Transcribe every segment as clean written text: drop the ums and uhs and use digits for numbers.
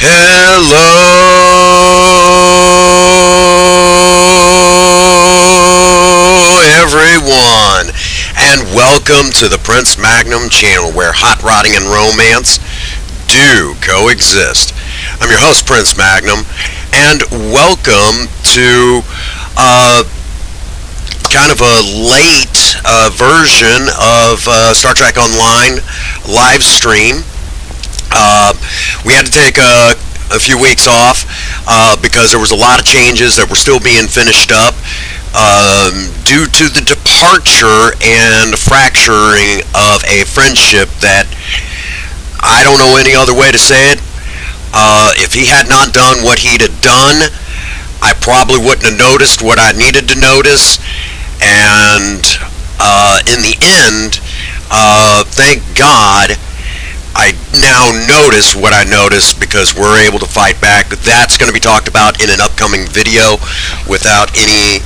Hello everyone, and welcome to the Prince Magnum channel where hot rodding and romance do coexist. I'm your host, Prince Magnum, and welcome to kind of a late version of Star Trek Online live stream. We had to take a few weeks off because there was a lot of changes that were still being finished up due to the departure and fracturing of a friendship that I don't know any other way to say it. If he had not done what he'd have done, I probably wouldn't have noticed what I needed to notice. And in the end, thank God, I now notice what I noticed because we're able to fight back. That's going to be talked about in an upcoming video without any,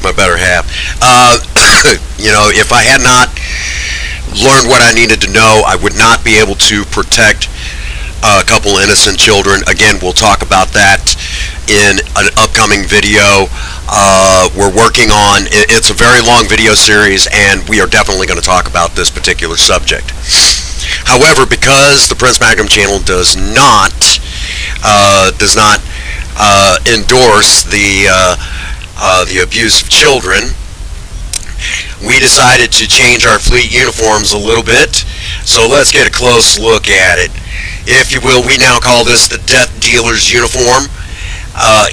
my better half. If I had not learned what I needed to know, I would not be able to protect a couple innocent children. Again, we'll talk about that in an upcoming video. We're working on, it's a very long video series, and we are definitely going to talk about this particular subject. However, because the Prince Magnum channel does not endorse the abuse of children, we decided to change our fleet uniforms a little bit. So let's get a close look at it. If you will, we now call this the Death Dealer's uniform,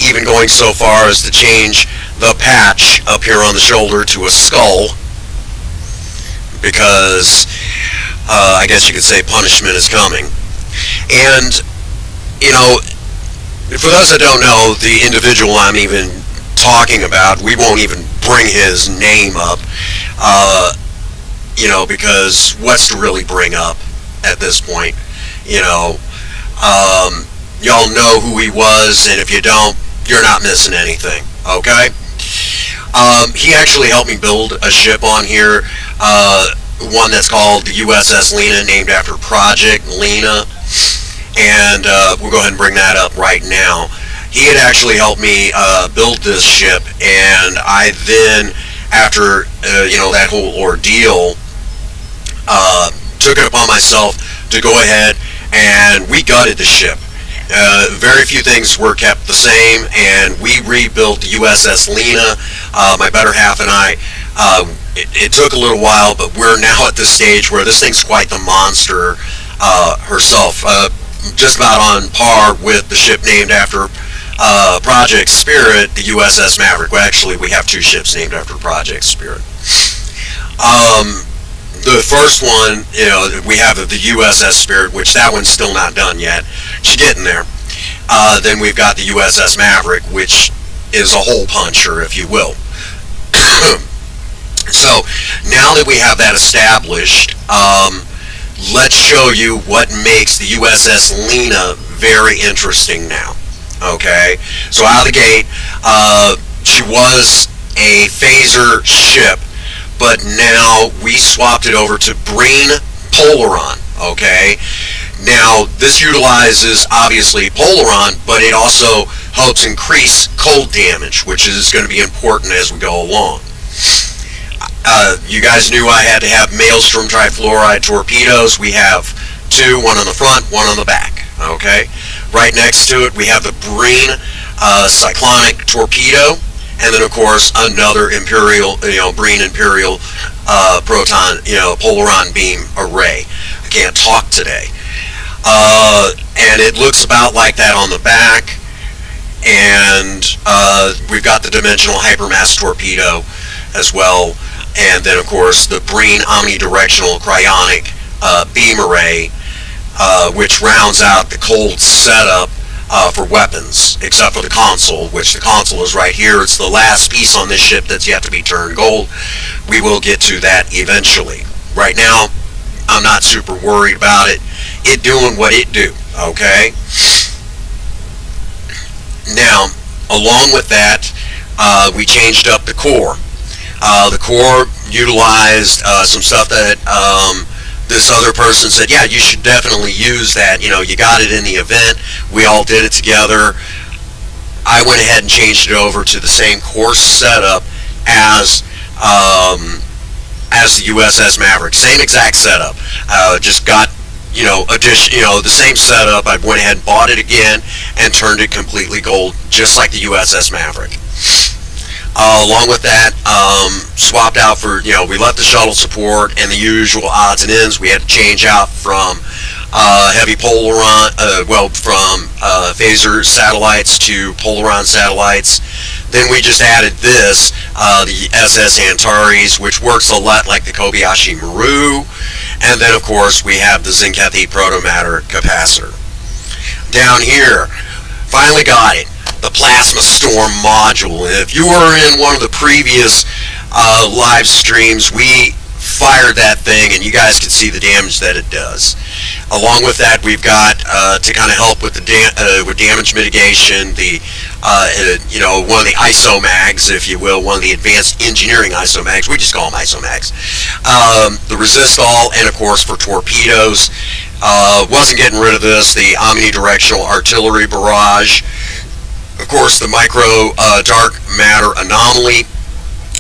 even going so far as to change the patch up here on the shoulder to a skull, because I guess you could say punishment is coming. And, for those that don't know, the individual I'm even talking about, we won't even bring his name up, because what's to really bring up at this point? Y'all know who he was, and if you don't, you're not missing anything, okay? He actually helped me build a ship on here, one that's called the USS Lena, named after Project Lena, and we'll go ahead and bring that up right now. He had actually helped me build this ship, and I then, after, that whole ordeal, took it upon myself to go ahead and we gutted the ship. Very few things were kept the same, and we rebuilt the USS Lena. My better half and I, it took a little while, but we're now at this stage where this thing's quite the monster herself, just about on par with the ship named after Project Spirit, the USS Maverick. Well, actually, we have two ships named after Project Spirit. The first one, we have the USS Spirit, which that one's still not done yet. She's getting there. Then we've got the USS Maverick, which is a hole puncher, if you will. So, now that we have that established, let's show you what makes the USS Lena very interesting now. Okay? So, out of the gate, she was a phaser ship, but now we swapped it over to Breen Polaron, okay? Now, this utilizes, obviously, Polaron, but it also helps increase cold damage, which is going to be important as we go along. You guys knew I had to have Maelstrom trifluoride torpedoes. We have two, one on the front, one on the back, okay? Right next to it, we have the Breen cyclonic torpedo. And then, of course, another Imperial, Breen Imperial proton, Polaron beam array. I can't talk today. And it looks about like that on the back. And we've got the dimensional hypermass torpedo as well. And then, of course, the Breen omnidirectional cryonic beam array, which rounds out the cold setup for weapons, except for the console, which the console is right here. It's the last piece on this ship that's yet to be turned gold. We will get to that eventually. Right now, I'm not super worried about it. It doing what it do, okay? Now, along with that, we changed up the core. The core utilized some stuff that this other person said, yeah, you should definitely use that. You got it in the event. We all did it together. I went ahead and changed it over to the same course setup as the USS Maverick. Same exact setup. Just got the same setup. I went ahead and bought it again and turned it completely gold, just like the USS Maverick. Along with that, swapped out for, we left the shuttle support and the usual odds and ends. We had to change out from heavy Polaron, from phaser satellites to Polaron satellites. Then we just added this, the SS Antares, which works a lot like the Kobayashi Maru. And then, of course, we have the Zinkethi Protomatter Capacitor. Down here, finally got it. The Plasma Storm module. If you were in one of the previous live streams, we fired that thing, and you guys can see the damage that it does. Along with that, we've got to kind of help with the with damage mitigation, one of the ISOMAGs, if you will, one of the advanced engineering ISOMAGs. We just call them ISOMAGs. The Resistol, and of course for torpedoes. Wasn't getting rid of this. The omnidirectional artillery barrage. Of course, the micro dark matter anomaly.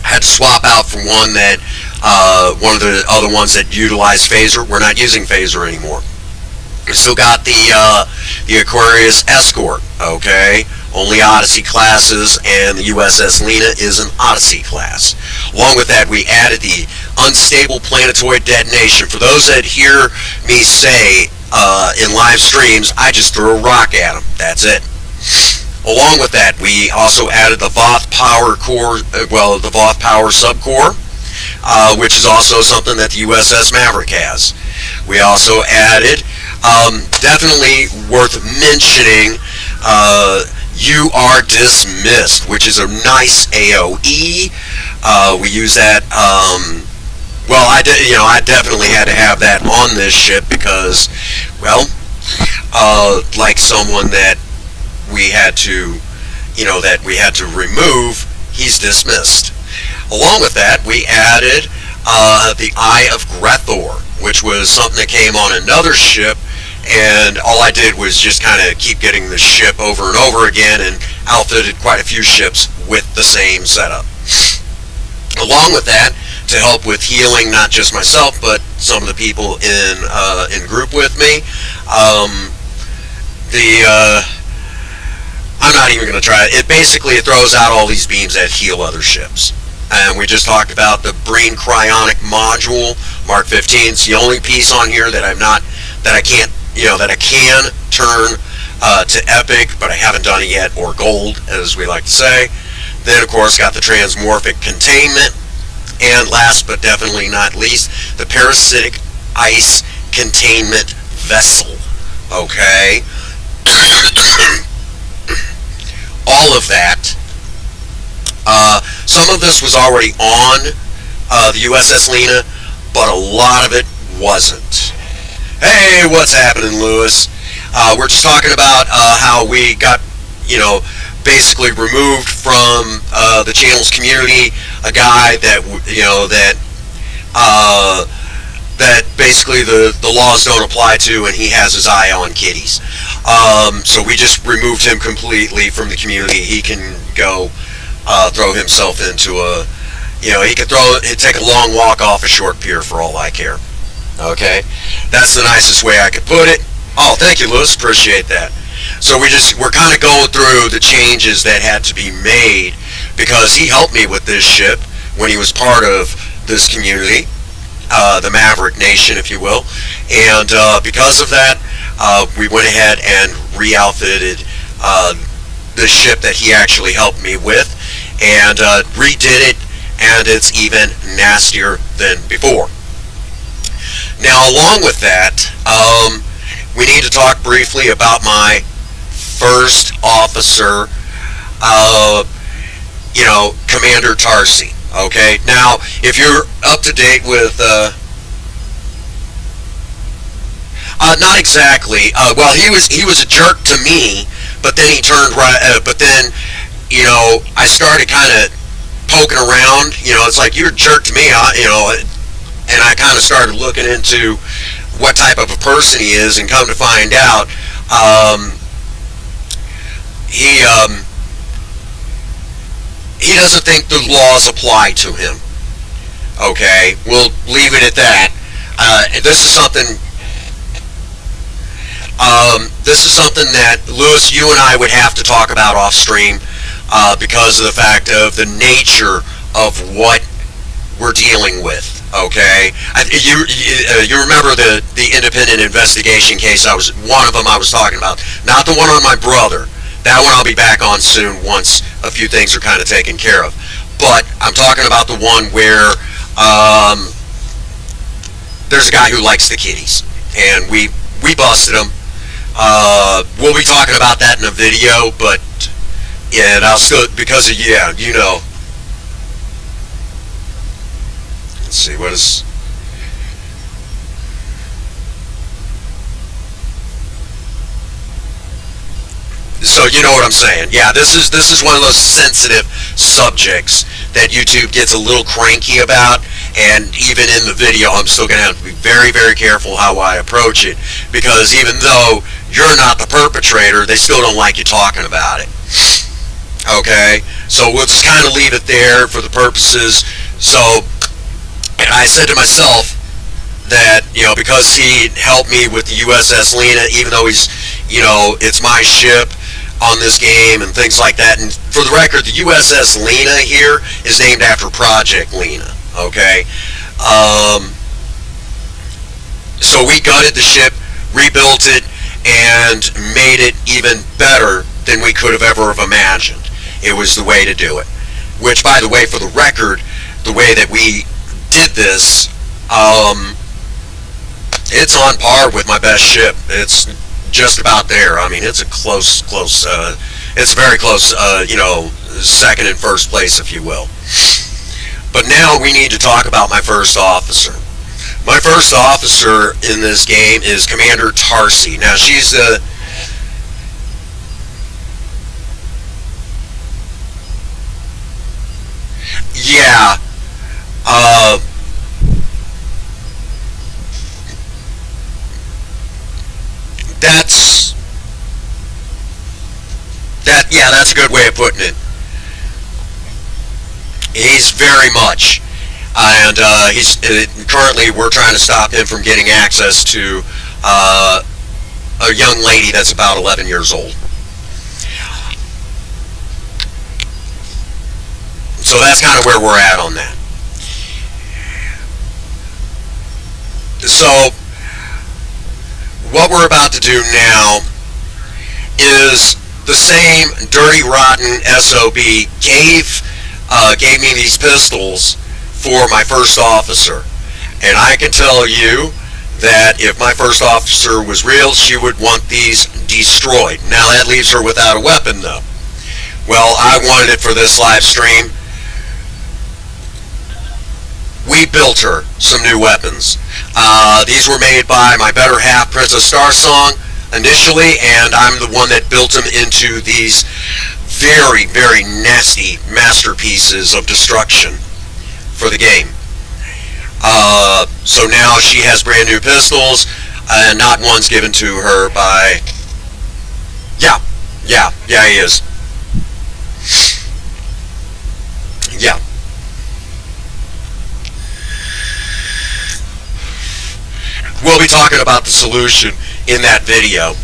Had to swap out from one of the other ones that utilize phaser. We're not using phaser anymore. We still got the Aquarius Escort. Okay, only Odyssey classes, and the USS Lena is an Odyssey class. Along with that, we added the unstable planetoid detonation. For those that hear me say in live streams, I just threw a rock at them. That's it. Along with that, we also added the Voth Power Core, the Voth Power Subcore, which is also something that the USS Maverick has. We also added, definitely worth mentioning, You Are Dismissed, which is a nice AOE. We use that. I definitely had to have that on this ship because, like someone that we had to remove, he's dismissed. Along with that, we added the Eye of Grethor, which was something that came on another ship, and all I did was just kind of keep getting the ship over and over again, and outfitted quite a few ships with the same setup. Along with that, to help with healing, not just myself, but some of the people in group with me, I'm not even going to try it. It basically throws out all these beams that heal other ships. And we just talked about the Breen Cryonic Module, Mark 15. It's the only piece on here that I can turn to Epic, but I haven't done it yet, or Gold, as we like to say. Then, of course, got the Transmorphic Containment. And last but definitely not least, the Parasitic Ice Containment Vessel. Okay? All of that. Some of this was already on the USS Lena, but a lot of it wasn't. Hey, what's happening, Lewis? We're just talking about how we got, basically removed from the channel's community a guy that that basically the laws don't apply to, and he has his eye on kitties. So we just removed him completely from the community. He can go throw himself into he could take a long walk off a short pier for all I care. Okay, that's the nicest way I could put it. Oh, thank you, Lewis. Appreciate that. So we're kind of going through the changes that had to be made because he helped me with this ship when he was part of this community. The Maverick Nation, if you will, and because of that, we went ahead and re-outfitted the ship that he actually helped me with, and redid it, and it's even nastier than before. Now, along with that, we need to talk briefly about my first officer, Commander Tarsi. Okay, now if you're up to date with, not exactly. He was a jerk to me, but then he turned right. But then, I started kind of poking around. It's like, you're a jerk to me, and I kind of started looking into what type of a person he is, and come to find out, he he doesn't think the laws apply to him. Okay, we'll leave it at that. This is something. This is something that Lewis, you and I would have to talk about off stream, because of the fact of the nature of what we're dealing with. Okay, you remember the independent investigation case? One of them I was talking about, not the one on my brother. That one I'll be back on soon once a few things are kind of taken care of. But I'm talking about the one where there's a guy who likes the kitties, and we busted him. We'll be talking about that in a video, but yeah, and I'll still, because of, yeah, you know. Let's see, what is... So you know what I'm saying. Yeah, this is one of those sensitive subjects that YouTube gets a little cranky about, and even in the video I'm still going to have to be very, very careful how I approach it, because even though you're not the perpetrator, they still don't like you talking about it. Okay? So we'll just kind of leave it there for the purposes. So, and I said to myself that, you know, because he helped me with the USS Lena, even though he's, you know, it's my ship on this game and things like that. And for the record, the USS Lena here is named after Project Lena. Okay? So we gutted the ship, rebuilt it, and made it even better than we could have ever have imagined. It was the way to do it. Which, by the way, for the record, the way that we did this, it's on par with my best ship. It's just about there. I mean, it's a close, it's very close, you know, second and first place, if you will. But now we need to talk about my first officer. My first officer in this game is Commander Tarsi. Now, she's the... Yeah. That's a good way of putting it. He's very much, and he's currently we're trying to stop him from getting access to a young lady that's about 11 years old. So that's kind of where we're at on that. So what we're about to do now is the same dirty, rotten SOB gave me these pistols for my first officer. And I can tell you that if my first officer was real, she would want these destroyed. Now that leaves her without a weapon, though. Well, I wanted it for this live stream. We built her some new weapons. These were made by my better half, Princess Starsong, initially, and I'm the one that built them into these very, very nasty masterpieces of destruction for the game. So now she has brand new pistols, and not one's given to her by... Yeah, he is. Yeah. We'll be talking about the solution in that video.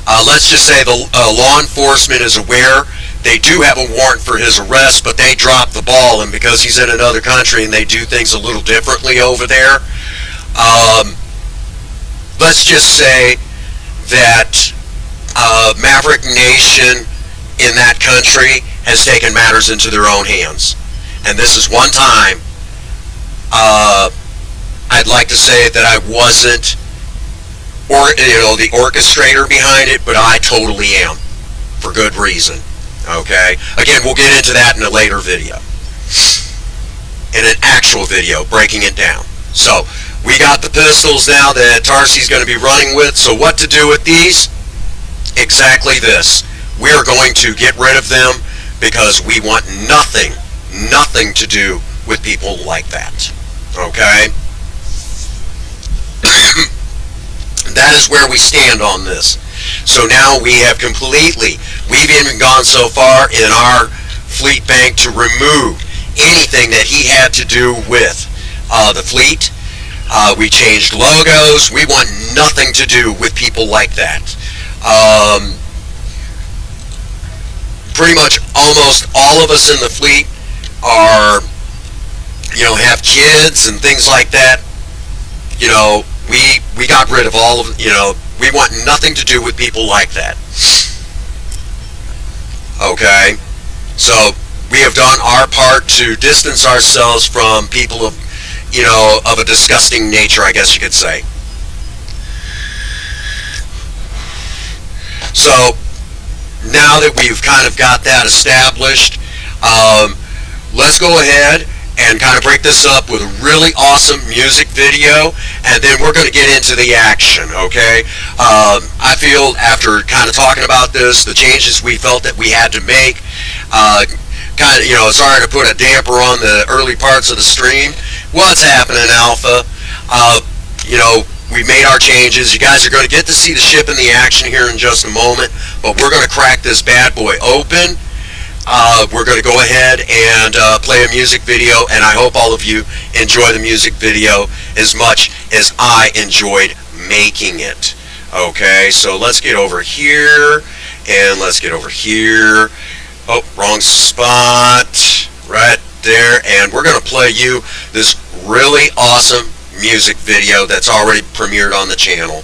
Let's just say the law enforcement is aware. They do have a warrant for his arrest, but they dropped the ball, and because he's in another country and they do things a little differently over there, let's just say that Maverick Nation in that country has taken matters into their own hands. And this is one time I'd like to say that I wasn't, or the orchestrator behind it, but I totally am, for good reason. Okay? Again, we'll get into that in a later video. In an actual video, breaking it down. So, we got the pistols now that Tarsi's going to be running with. So what to do with these? Exactly this. We are going to get rid of them because we want nothing to do with people like that. Okay? That is where we stand on this. So now we've even gone so far in our fleet bank to remove anything that he had to do with the fleet. We changed logos. We want nothing to do with people like that. Pretty much almost all of us in the fleet are, have kids and things like that. We got rid of all of, we want nothing to do with people like that. Okay? So we have done our part to distance ourselves from people of a disgusting nature, I guess you could say. So now that we've kind of got that established, let's go ahead and kind of break this up with a really awesome music video, and then we're going to get into the action, okay? I feel after kind of talking about this, the changes we felt that we had to make, sorry to put a damper on the early parts of the stream. What's happening, Alpha? We made our changes. You guys are going to get to see the ship in the action here in just a moment, but we're going to crack this bad boy open. We're going to go ahead and play a music video, and I hope all of you enjoy the music video as much as I enjoyed making it. Okay, so let's get over here, and let's get over here. Oh, wrong spot. Right there, and we're going to play you this really awesome music video that's already premiered on the channel.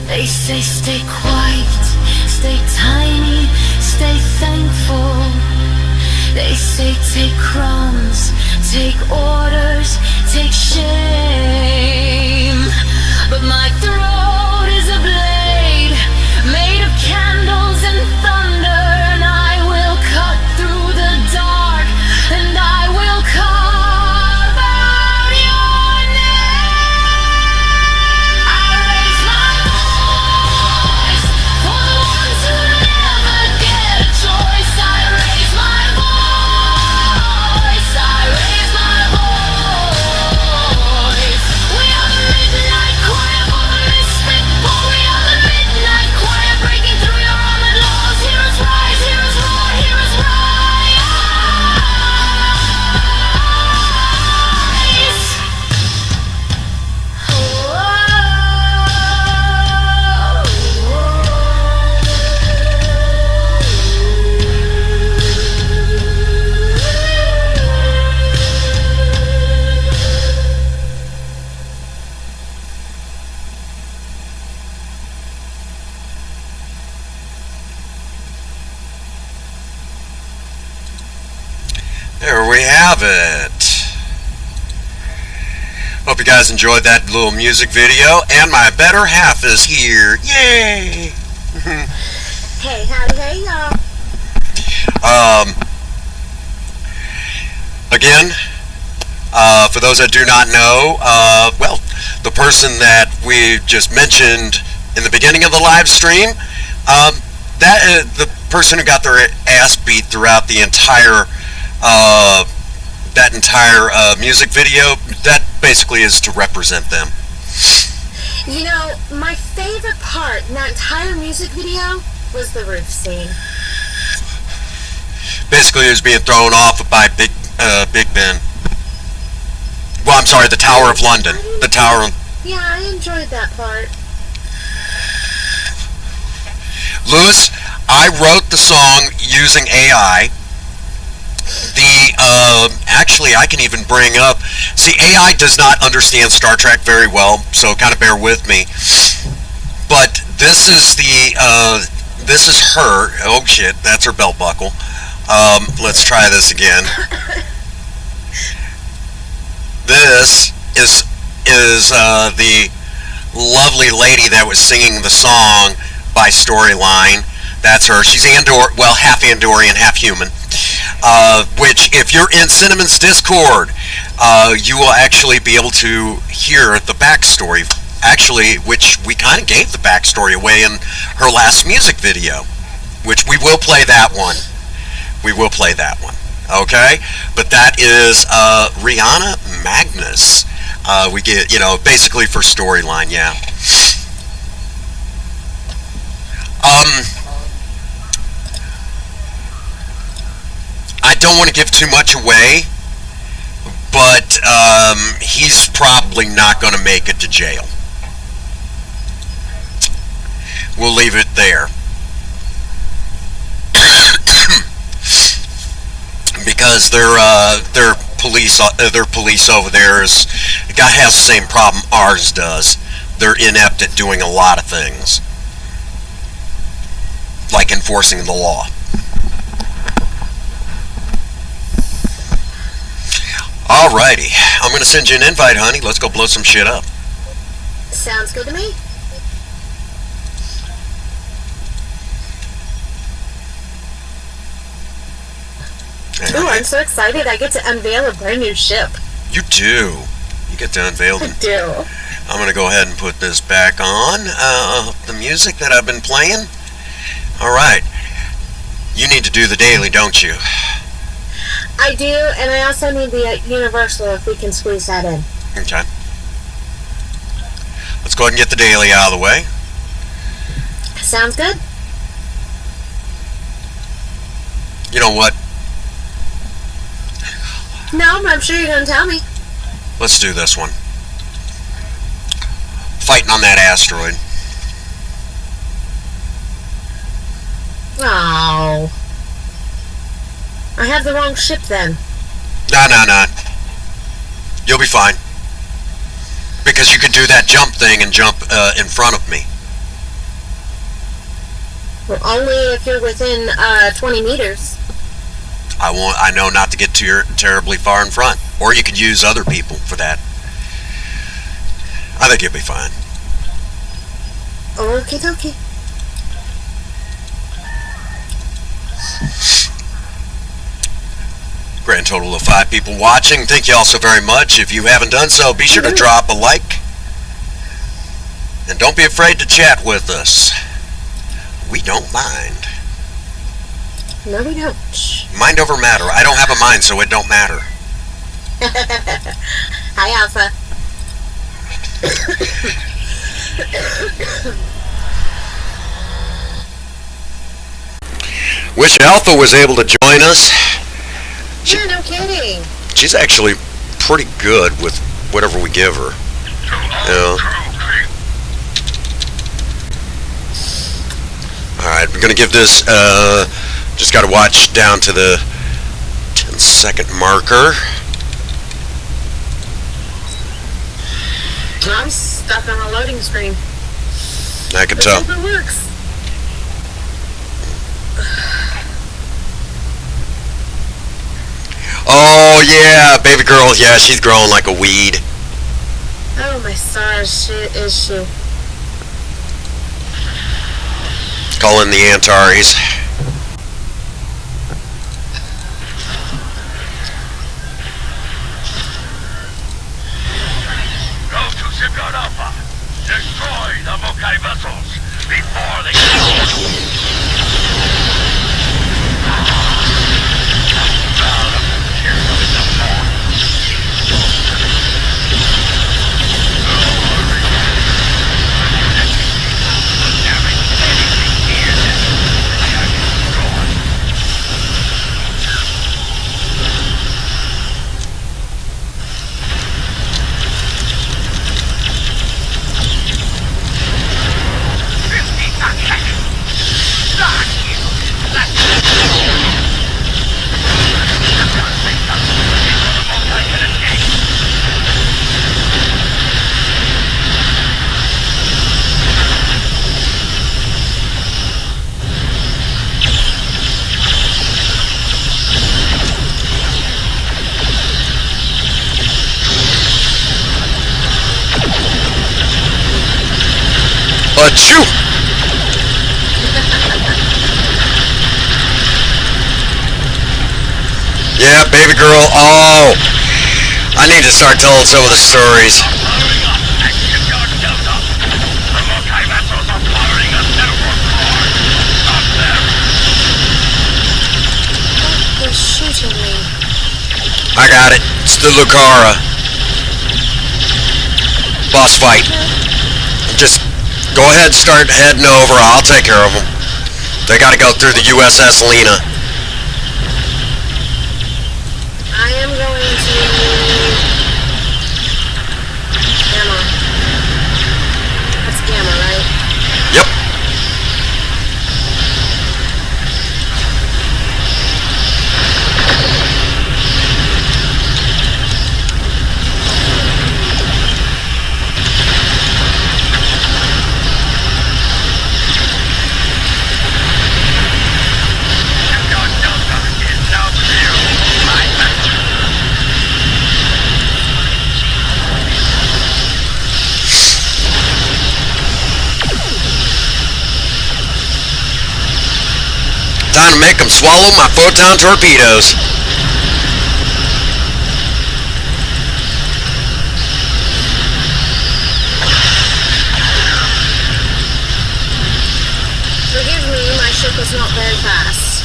They say stay quiet, stay tiny, stay thankful. They say take crumbs, take orders, take shame. But my throat is a There we have it. Hope you guys enjoyed that little music video. And my better half is here. Yay! Hey, howdy, hey, y'all. Again, for those that do not know, well, the person that we just mentioned in the beginning of the live stream, the person who got their ass beat throughout the entire music video, that basically is to represent them. You know, my favorite part in that entire music video was the roof scene. Basically, he was being thrown off by Big Ben. Well, I'm sorry, the Tower of London. The Tower. Yeah, I enjoyed that part. Lewis, I wrote the song using AI. Actually, I can even bring up. See, AI does not understand Star Trek very well, so kind of bear with me. But this is this is her. Oh shit, that's her belt buckle. Let's try this again. This is the lovely lady that was singing the song by Storyline. That's her. She's half Andorian, half human. Which, if you're in Cinnamon's Discord, you will actually be able to hear the backstory. Actually, which we kind of gave the backstory away in her last music video. Which we will play that one. We will play that one. Okay? But that is Rihanna Magnus. We get, basically for Storyline, yeah. I don't want to give too much away, but he's probably not going to make it to jail. We'll leave it there. Because their police over there has the same problem ours does. They're inept at doing a lot of things, like enforcing the law. Alrighty, I'm gonna send you an invite, honey. Let's go blow some shit up. Sounds good to me. Ooh, I'm so excited. I get to unveil a brand new ship. You do. You get to unveil I them. do. I'm going to go ahead and put this back on, the music that I've been playing. Alright. You need to do the daily, don't you? I do, and I also need the Universal if we can squeeze that in. Okay. Let's go ahead and get the daily out of the way. Sounds good? You know what? No, but I'm sure you're going to tell me. Let's do this one. Fighting on that asteroid. Oh. I have the wrong ship then. Nah. You'll be fine. Because you can do that jump thing and jump in front of me. Well, only if you're within 20 meters. I know not to get terribly far in front. Or you could use other people for that. I think you'll be fine. Okie dokie. Grand total of 5 people watching. Thank you all so very much. If you haven't done so, be sure to drop a like. And don't be afraid to chat with us. We don't mind. No, we don't. Mind over matter. I don't have a mind, so it don't matter. Hi, Alpha. Wish Alpha was able to join us. Yeah, no kidding. She's actually pretty good with whatever we give her. Yeah. Alright, we're going to give this, just got to watch down to the 10-second marker. I'm stuck on a loading screen. I can tell. Let's hope it works. Oh, yeah, baby girl, yeah, she's growing like a weed. Oh my stars, is she? Calling the Antares. Go to Shipyard Alpha. Destroy the Mokai vessels before they Achoo! Yeah, baby girl. Oh, I need to start telling some of the stories. firing up at Shipyard Delta. The Mokai vessels are firing a network core. Stop them. They're shooting me. I got it. It's the Lucara. Boss fight. Just go ahead and start heading over. I'll take care of them. They gotta go through the USS Lena. I am going to... Gamma. That's Gamma, right? Yep. Shipyard Delta is now clear. Right back. Time to make them swallow my photon torpedoes. Forgive me, my ship is not very fast.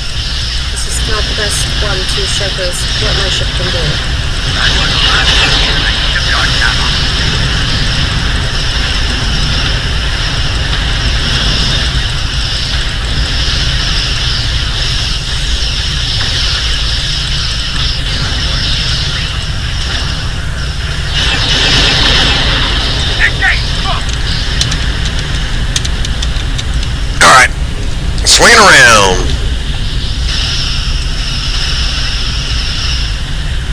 This is not the best one to showcase what my ship can do. That was the last one. Shipyard Gamma. Engage! Look! Alright. Swing around.